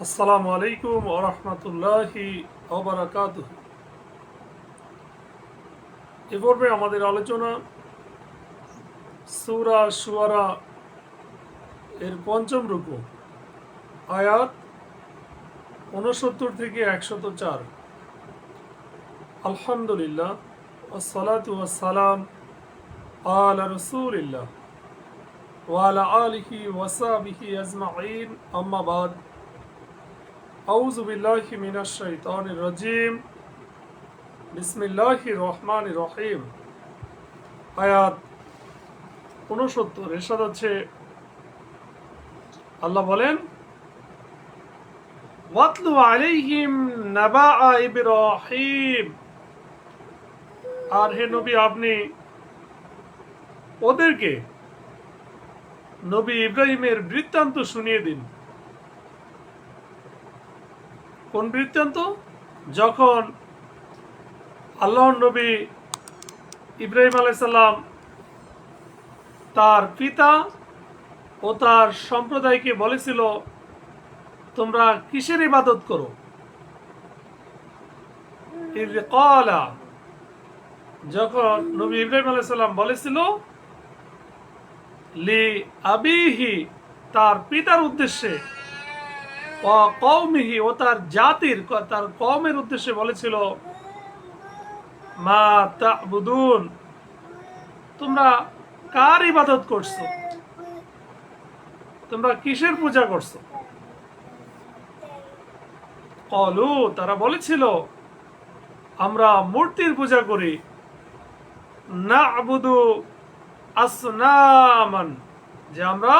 আসসালামু আলাইকুম ওয়া রাহমাতুল্লাহি ওয়া বারাকাতুহু। এ পর্বে আমাদের আলোচনা সূরা শুআরা এর পঞ্চম রুকু, আয়াত ৬৯ থেকে ১০৪। আলহামদুলিল্লাহ ওয়াসসালাতু ওয়াসসালাম আলা রাসূলিল্লাহ ওয়া আলা আলিহি ওয়া সাহবিহি আজমাইন, আম্মা বাদ। আউযু বিল্লাহি মিনাশ শাইতানির রাজীম। বিসমিল্লাহির রহমানির রহিম। আয়াত ৬৯ এরশাদ হচ্ছে, আল্লাহ বলেন, ওয়াতলু আলাইহিম নাবা ইব্রাহিম। আর হে নবী, আপনি ওদেরকে নবী ইব্রাহিমের বৃত্তান্ত শুনিয়ে দিন। কোন বৃত্তান্ত? যখন আল্লাহর নবী ইব্রাহিম আলাইহিস সালাম তার পিতা ও তার সম্প্রদায়কে বলেছিল, তোমরা কিসের ইবাদত করো? ইয ক্বালা, যখন নবী ইব্রাহিম আলাইহিস সালাম বলেছিল, লি আবিহি, তার পিতার উদ্দেশ্যে, ওয়া কওমিহি, ও তার জাতির, তার কওমের উদ্দেশ্যে বলেছিল, মা তা'বুদুন, তোমরা কার ইবাদত করছো? তোমরা কিসের পূজা করছো? ক্বালু, তারা বলেছিল, আমরা মূর্তির পূজা করি। না'বুদু আসনামান, যে আমরা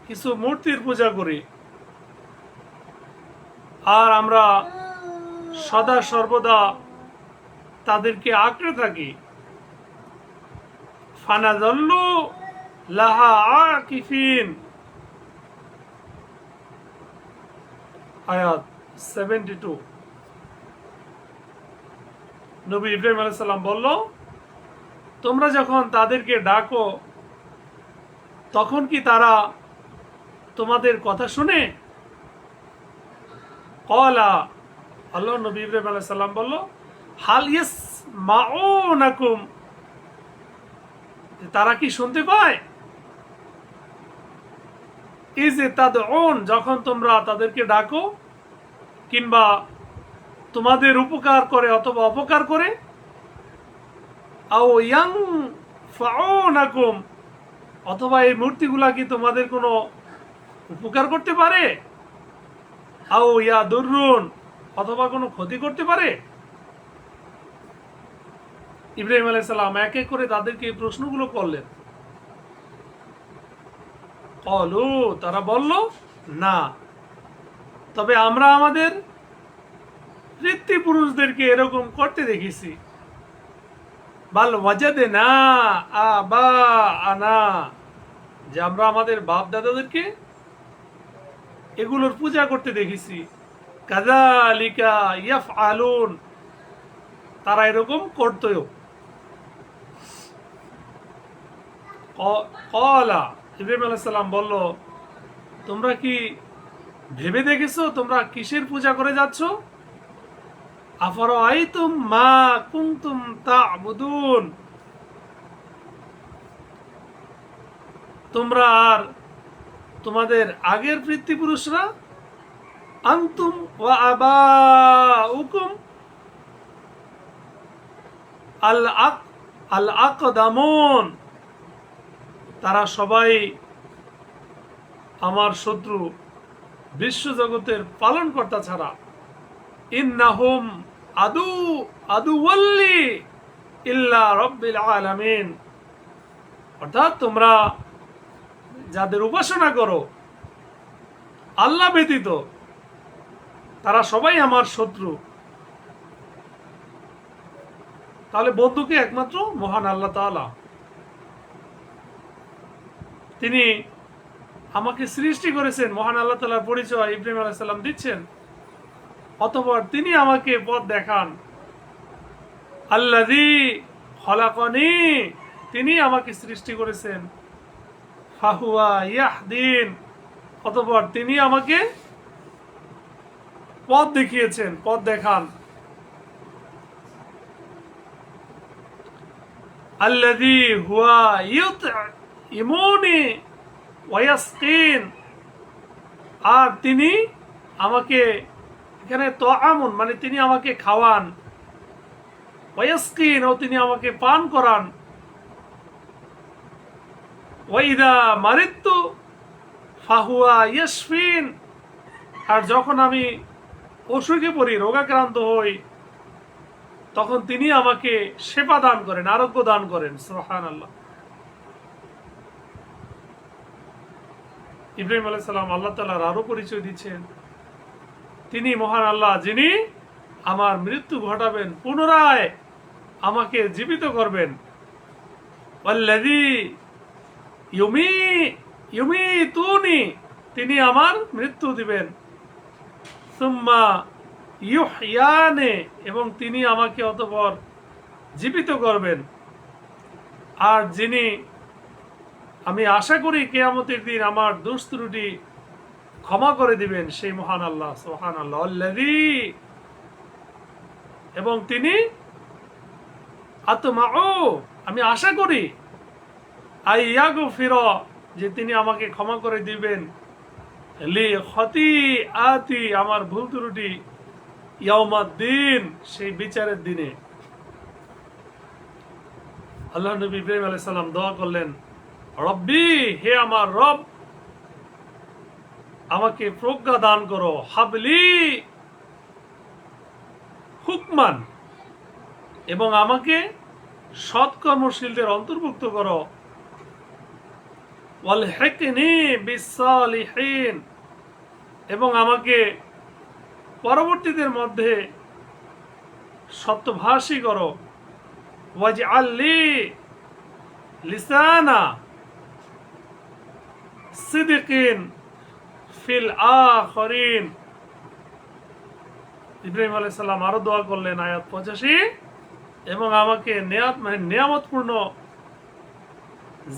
কিছু মূর্তির পূজা করি আর আমরা সদা সর্বদা তাদেরকে আঁকড়ে থাকি। ফানাযাল্লু লাহা আকিফিন। আয়াত 72। নবী ইব্রাহিম আলাইহিস সালাম বলল, তোমরা যখন তাদেরকে ডাকো তখন কি তারা তোমাদের কথা শুনে? ক্বালা, আল্লাহ নবী ইব্রাহিম আলাইহিস সালাম বলল, হাল ইয়াসমাউনাকুম, তারা কি শুনতে পায়? ইয তাদউন, যখন তোমরা তাদেরকে ডাকো কিংবা তোমাদের উপকার করে অথবা অপকার করে। আও ইয়ানফাউনাকুম, অথবা এই মূর্তিগুলা কি তোমাদের কোনো উপকার করতে পারে? আও ইয়াদুররুন, অথবা কোনো ক্ষতি করতে পারে? ইব্রাহিম আলাইহিস সালাম এক এক করে তাদেরকে এই প্রশ্নগুলো করলেন। ক্বালু, তারা বলল, না, তবে আমরা আমাদের পিতৃপুরুষদেরকে এরকম করতে দেখেছি। বাল ওয়াজাদনা আবাআনা, যে আমরা আমাদের বাপ দাদাদেরকে এগুলোর পূজা করতে দেখেছি। কাযালিকা ইয়াফআলুন, তারা এরকম করতোও। ক্বালা, ইব্রাহিম আলাইহিস সালাম বলল, তোমরা কি ভেবে দেখেছো তোমরা কিসের পূজা করে যাচ্ছ? আফারাআইতুম মা কুনতুম তা'বুদুন, তোমরা আর তোমাদের আগের পিতৃপুরুষরা, আনতুম ওয়া আবাউকুম আল আকদামুন, তারা সবাই আমার শত্রু, বিশ্বজগতের পালনকর্তা ছাড়া। ইন্নাহুম আদুওয়াল্লি ইল্লা রাব্বিল আলামিন, অর্থাৎ তোমরা যাদের উপাসনা করো আল্লাহ ব্যতীত, তারা সবাই আমার শত্রু। তাহলে বন্ধুকে একমাত্র মহান আল্লাহ তাআলা। তিনি আমাকে সৃষ্টি করেছেন, মহান আল্লাহ তাআলার পরিচয় ইব্রাহিম আলাইহিস সালাম দিচ্ছেন। অতঃপর তিনি আমাকে পথ দেখান। আল্লাযী খলাকানি, তিনি আমাকে সৃষ্টি করেছেন। ফাহুয়া ইয়াহদিন, অতঃপর তিনি আমাকে পথ দেখিয়েছেন, পথ দেখান। আল্লাযী হুয়া ইউতইমুনি ওয়া ইয়াসকিন, আর তিনি আমাকে, এখানে তাআমুন মানে তিনি আমাকে খাওয়ান, ওয়া ইয়াসকিন ও তিনি আমাকে পান করান, ওয়া ইযা মারিদতু ফাহুয়া ইয়াশফিন, আর যখন আমি অসুখে পড়ি, রোগাক্রান্ত হই, তখন তিনি আমাকে সেবা দান করেন, আরোগ্য দান করেন। সুবহানাল্লাহ। ইব্রাহিম আলাইহিস সালাম আল্লাহ তাআলার আরো পরিচয় দিচ্ছেন, তিনি মহান আল্লাহ, যিনি আমার মৃত্যু ঘটাবেন, পুনরায় আমাকে জীবিত করবেন। ওয়াল্লাযী ইউমিতুনি, তিনি আমার মৃত্যু দিবেন। সুম্মা ইউহইয়ানি, এবং তিনি আমাকে অতঃপর জীবিত করবেন। আর যিনি, আমি আশা করি কিয়ামতের দিন আমার দোষ ত্রুটি ক্ষমা করে দিবেন, সেই মহান আল্লাহ। সুবহানাল্লাহ। আল্লাযী, এবং তিনি আতমাউ, আমি আশা করি, আইয়াগফির, যে তিনি আমাকে ক্ষমা করে দিবেন, লি খতিআতি, আমার ভুল ত্রুটি, ইয়াউমাদ্দিন, সেই বিচারের দিনে। আল্লাহ নবী ইব্রাহিম আলাইহিস সালাম দোয়া করলেন, রব্বি, হে আমার রব, আমাকে প্রজ্ঞা দান করো, হাবলি হুকমান, এবং আমাকে সৎকর্মশীলদের অন্তর্ভুক্ত করো, ওয়ালহিকনি বিসসালিহিন, এবং আমাকে পরবর্তীদের মধ্যে সত্যভাষী করো, ওয়াজআললি লিসানা সিদকিন ফিল আখিরিন। ইব্রাহিম আলাইহিস সালাম আরো দোয়া করলেন, আয়াত 85, এবং আমাকে নিয়ামতপূর্ণ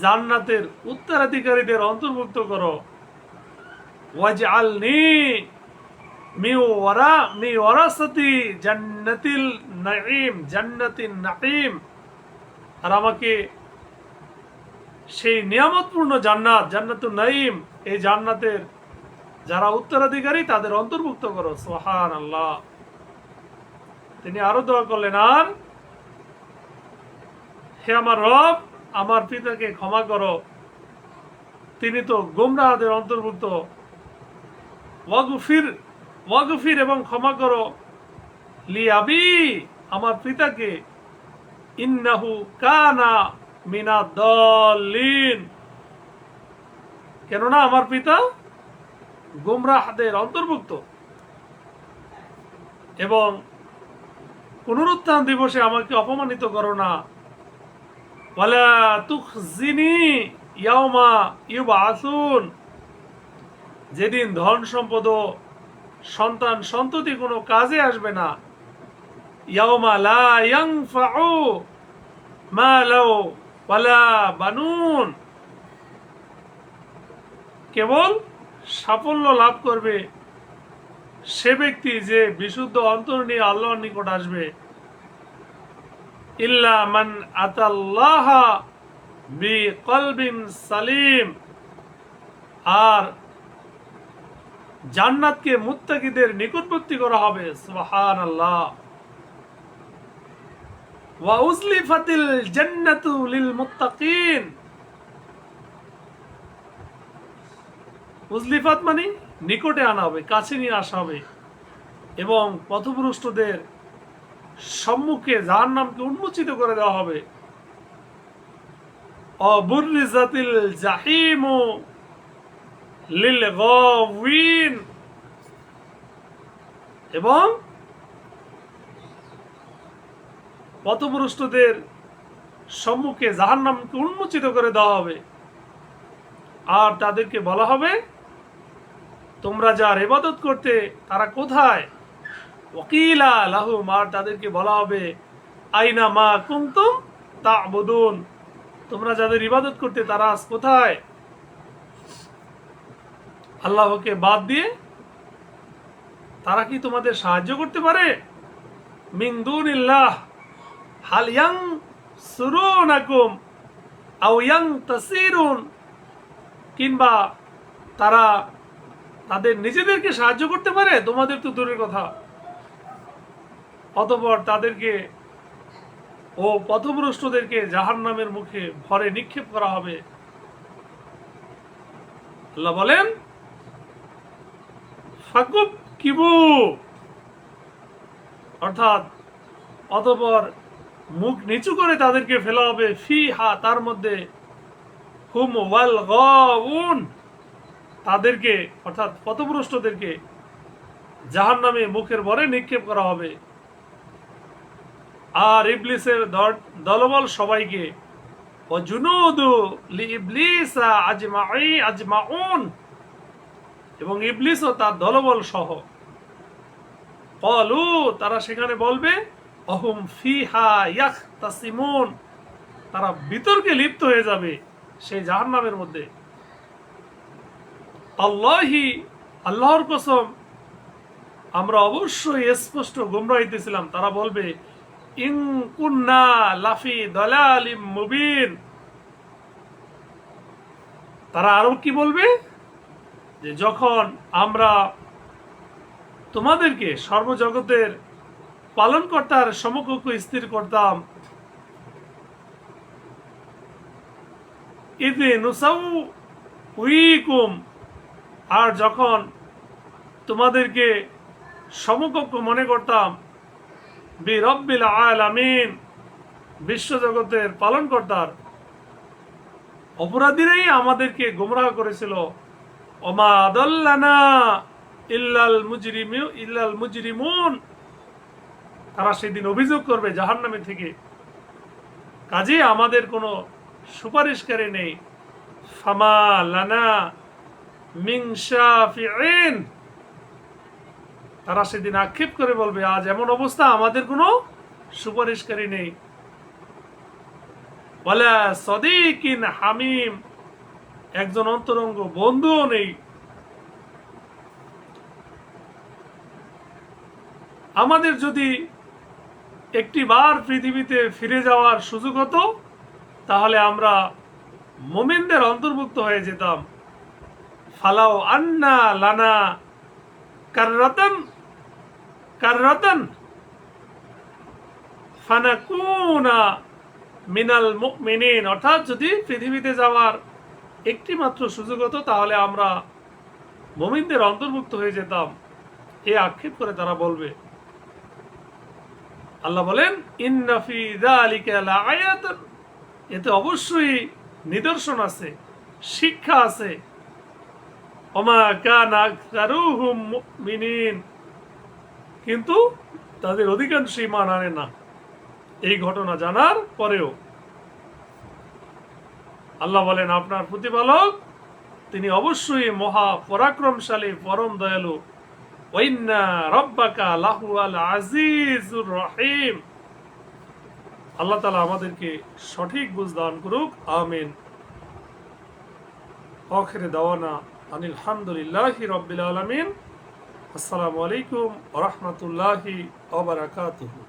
জান্নাতের উত্তরাধিকারীদের অন্তর্ভুক্ত করো, ওয়াজআলনি মিন ওয়ারাসাতি জান্নাতিল নাঈম, জান্নাতিন নাঈম, আর আমাকে সেই নিয়ামতপূর্ণ জান্নাত, জান্নাতুন নাঈম, এই জান্নাতের যারা উত্তরাধিকারী তাদের অন্তর্ভুক্ত করো। সুবহানাল্লাহ। তিনি আরো দোয়া করলেন, আর হে আমার রব, আমার পিতাকে ক্ষমা করো, তিনি তো গোমরাহদের অন্তর্ভুক্ত। ওয়াগফির, এবং ক্ষমা করো, লি আবি, আমার পিতাকে, ইন্নাহু কানা মিনাদ-দাল্লিন, কেননা আমার পিতা গোমরাহদের অন্তর্ভুক্ত। এবং পুনরুত্থান দিবসে আমাকে অপমানিত করো না, ওয়ালা তুখজিনি ইয়াউমা ইউবআসুন, যেদিন ধন সম্পদ ও সন্তান সন্ততি কোনো কাজে আসবে না। ইয়াউমা লা ইয়ানফাউ মালু ওয়ালা বানুন, কেবল সাফল্য লাভ করবে সে ব্যক্তি যে বিশুদ্ধ অন্তর নিয়ে আল্লাহর নিকট আসবে। ইল্লা মান আতাল্লাহা বিকলবিন সালিম, আর জান্নাতকে মুত্তাকিদের নিকটবর্তী করা হবে। সুবহানাল্লাহ। ওয়া উজলিফাতিল জান্নাতু লিল মুত্তাকিন, উজলিফাত মানে নিকটে আনা হবে, কাছে নিয়ে আসা হবে, এবং পথভ্রষ্টদের সম্মুখে জাহান্নামকে উন্মোচিত করে দেওয়া হবে। অবুররিজাতিল জাহিমু লিল গাওয়িন, এবং পথভ্রষ্টদের সম্মুখে জাহান্নামকে উন্মোচিত করে দেওয়া হবে, আর তাদেরকে বলা হবে, তোমরা যার ইবাদত করতে তারা কোথায়? ওয়াকিলা লাহুম, আর তাদেরকে বলা হবে, আইনা মা কুনতুম তা'বুদুন, তোমরা যাদের ইবাদত করতে তারা আজ কোথায়? আল্লাহকে বাদ দিয়ে তারা কি তোমাদের সাহায্য করতে পারে? মিন দুনিল্লাহ হাল ইয়ানসুরুনাকুম আও ইয়ানতাসিরুন, কিংবা তারা তাদের নিজেদেরকে সাহায্য করতে পারে? তোমাদের তো দূরের কথা। অতঃপর তাদেরকে ও পথভ্রষ্টদেরকে জাহান্নামের মুখে ভরে নিক্ষেপ করা হবে। আল্লাহ বলেন ফাকুব কিবু, অর্থাৎ অতঃপর মুখ নিচু করে তাদেরকে ফেলা হবে, ফিহা, তার মধ্যে, হুম ওয়াল গাউন, তাদেরকে অর্থাৎ পথভ্রষ্টদেরকে জাহান্নামে মুখের ভরে নিক্ষেপ করা হবে। আর ইবলিসের দলবল সবাইকে, ও জুনুদু লিইবলিসা আজমাউন, এবং ইবলিস ও তার দলবল সহ, ক্বালু, তারা সেখানে বলবে, অহুম ফিহা ইয়াখতাসিমুন, তারা বিতর্কে লিপ্ত হয়ে যাবে সেই জাহান্নামের মধ্যে। আল্লাহি, আল্লাহর কসম, আমরা অবশ্যই স্পষ্ট গুমরাহিতে ছিলাম। তারা বলবে ইন কুন্না লাফি দালালিম মুবিন, তারা আরো কি বলবে, যে যখন আমরা তোমাদেরকে সর্বজগতের পালনকর্তার সমকক্ষ স্থির করতাম, ইদে নুসাউইকুম, আর যখন তোমাদেরকে সমকক্ষ মনে করতাম, বি রব্বিল আলামিন, বিশ্বজগতের পালনকর্তার, অপরাধীরাই আমাদেরকে গোমরাহ করেছিল। ওমা আদাল্লানা ইল্লাল মুজরিমুন, তারা সেদিন অভিযোগ করবে জাহান্নামে থেকে, কাজে আমাদের কোনো সুপারিশকারী নেই। ফামা লানা মিন শাফিঈন, তারা সেদিন আক্ষেপ করে বলবে, আজ এমন অবস্থা, আমাদের কোনো সুপারিশকারী নেই। ওয়ালা সাদিকিন হামিম, একজন অন্তরঙ্গ বন্ধুও নেই। আমাদের যদি একটি বার পৃথিবীতে ফিরে যাওয়ার সুযোগ হতো, তাহলে আমরা মুমিনদের অন্তর্ভুক্ত হয়ে যেতাম। ফালাও আন্না লানা কাররাতান ফানাকুনা মিনাল মুমিনিন, অর্থাৎ যদি পৃথিবীতে যাওয়ার একটি মাত্র সুযোগ হতো, তাহলে আমরা মুমিনদের অন্তর্ভুক্ত হয়ে যেতাম, এই আক্ষেপ করে তারা বলবে। আল্লাহ বলেন ইন্না ফি যালিকা লাআয়াতান, এতে অবশ্যই নিদর্শন আছে, শিক্ষা আছে। ওমা কানা আকসারুহুম মুমিনিন, কিন্তু তাদের অধিকাংশই ঈমান আনে না। এই ঘটনা জানার পরেও আল্লাহ বলেন আপনার প্রতিপালক তিনি অবশ্যই মহা পরাক্রমশালী, পরম দয়ালু। ওয়াইন্না রাব্বাকা লাহুয়াল আজিজুর রহিম। আল্লাহ তাআলা আমাদেরকে সঠিক বুঝ দান করুক, আমিন। আখিরে দাওয়ানা আনিল হামদুলিল্লাহি রাব্বিল আলামিন। আসসালামু আলাইকুম ওয়া রাহমাতুল্লাহি ওয়া বারাকাতুহু।